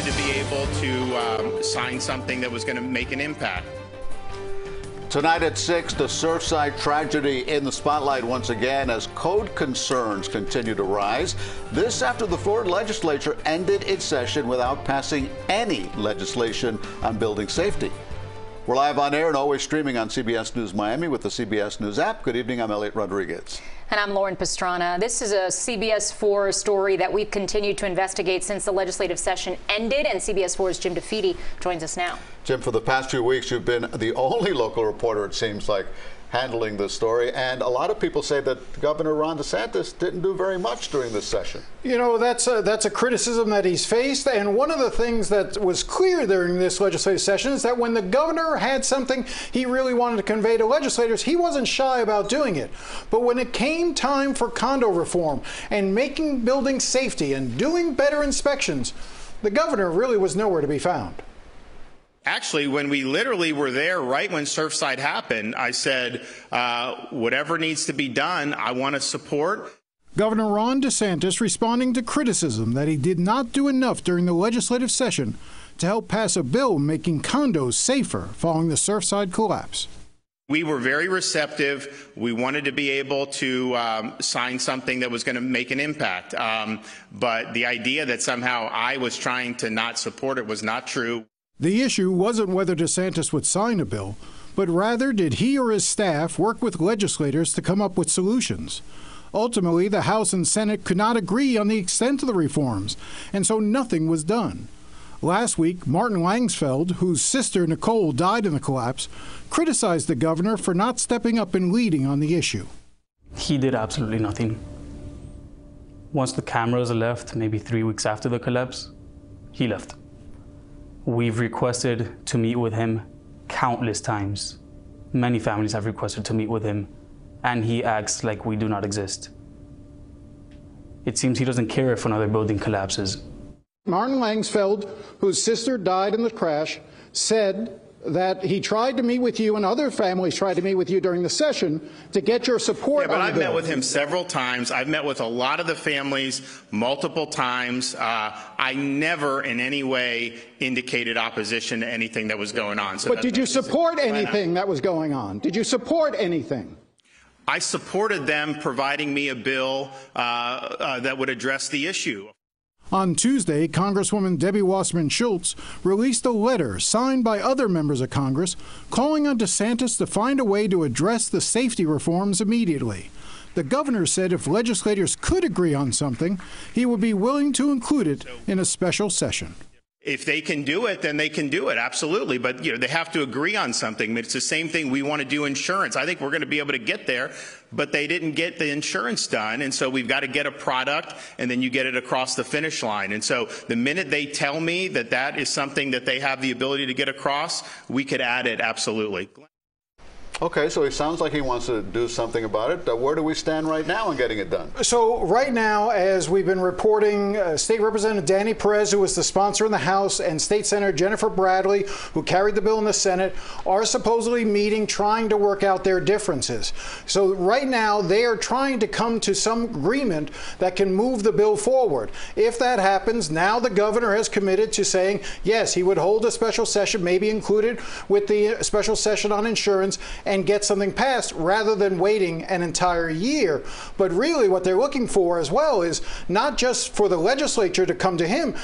to be able to sign something that was going to make an impact. Tonight at 6, the Surfside tragedy in the spotlight once again as code concerns continue to rise. This after the Florida legislature ended its session without passing any legislation on building safety. We're live on air and always streaming on CBS News Miami with the CBS News app. Good evening, I'm Elliot Rodriguez. And I'm Lauren Pastrana. This is a CBS 4 story that we've continued to investigate since the legislative session ended, and CBS 4's Jim DeFede joins us now. Jim, for the past few weeks, you've been the only local reporter, it seems like, handling this story. And a lot of people say that Governor Ron DeSantis didn't do very much during this session. You know, that's a criticism that he's faced. And one of the things that was clear during this legislative session is that when the governor had something he really wanted to convey to legislators, he wasn't shy about doing it. But when it came time for condo reform and making building safety and doing better inspections, the governor really was nowhere to be found. Actually, when we literally were there right when Surfside happened, I said, whatever needs to be done, I want to support. Governor Ron DeSantis responding to criticism that he did not do enough during the legislative session to help pass a bill making condos safer following the Surfside collapse. We were very receptive. We wanted to be able to sign something that was going to make an impact. But the idea that somehow I was trying to not support it was not true. The issue wasn't whether DeSantis would sign a bill, but rather did he or his staff work with legislators to come up with solutions. Ultimately, the House and Senate could not agree on the extent of the reforms, and so nothing was done. Last week, Martin Langsfeld, whose sister Nicole died in the collapse, criticized the governor for not stepping up and leading on the issue. He did absolutely nothing. Once the cameras left, maybe 3 weeks after the collapse, he left. We've requested to meet with him countless times. Many families have requested to meet with him, and he acts like we do not exist. It seems he doesn't care if another building collapses. Martin Langsfeld, whose sister died in the crash, said that he tried to meet with you and other families tried to meet with you during the session to get your support. Yeah, but on the I've met with him several times. I've met with a lot of the families multiple times. I never in any way indicated opposition to anything that was going on. So but did you support anything that was going on? Did you support anything? I supported them providing me a bill that would address the issue. On Tuesday, Congresswoman Debbie Wasserman Schultz released a letter signed by other members of Congress calling on DeSantis to find a way to address the safety reforms immediately. The governor said if legislators could agree on something, he would be willing to include it in a special session. If they can do it, then they can do it, absolutely. But they have to agree on something. It's the same thing we want to do insurance. I think we're going to be able to get there, but they didn't get the insurance done. And so we've got to get a product, and then you get it across the finish line. And so the minute they tell me that that is something that they have the ability to get across, we could add it, absolutely. Okay, so it sounds like he wants to do something about it. Where do we stand right now in getting it done? So right now, as we've been reporting, State Representative Danny Perez, who was the sponsor in the House, and State Senator Jennifer Bradley, who carried the bill in the Senate, are supposedly meeting, trying to work out their differences. So right now, they are trying to come to some agreement that can move the bill forward. If that happens, now the governor has committed to saying, yes, he would hold a special session, maybe included with the special session on insurance, and get something passed rather than waiting an entire year. But really what they're looking for as well is not just for the legislature to come to him.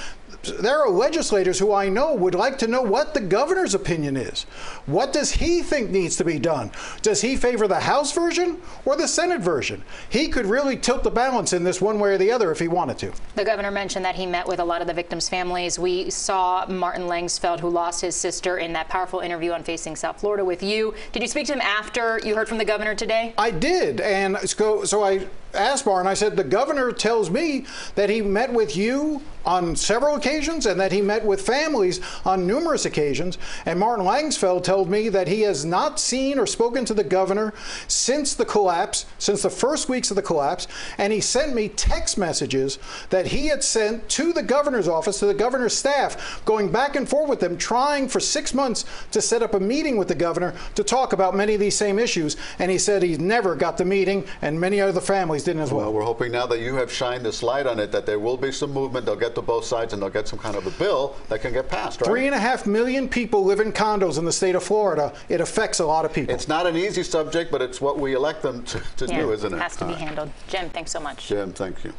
There are legislators who I know would like to know what the governor's opinion is. What does he think needs to be done? Does he favor the House version or the Senate version? He could really tilt the balance in this one way or the other if he wanted to. The governor mentioned that he met with a lot of the victims' families. We saw Martin Langsfeld, who lost his sister, in that powerful interview on Facing South Florida with you. Did you speak to him after you heard from the governor today? I did, and so I asked Martin, I said, the governor tells me that he met with you on several occasions and that he met with families on numerous occasions. And Martin Langsfeld told me that he has not seen or spoken to the governor since the collapse, since the first weeks of the collapse. And he sent me text messages that he had sent to the governor's office, to the governor's staff, going back and forth with them, trying for 6 months to set up a meeting with the governor to talk about many of these same issues. And he said he never got the meeting, and many other families didn't as well. Well, we're hoping now that you have shined this light on it, that there will be some movement. They'll get get to both sides and they'll get some kind of a bill that can get passed, right? 3.5 million people live in condos in the state of Florida. It affects a lot of people. It's not an easy subject, but it's what we elect them to do, isn't it? It has to be handled. Jim, thanks so much. Jim, thank you.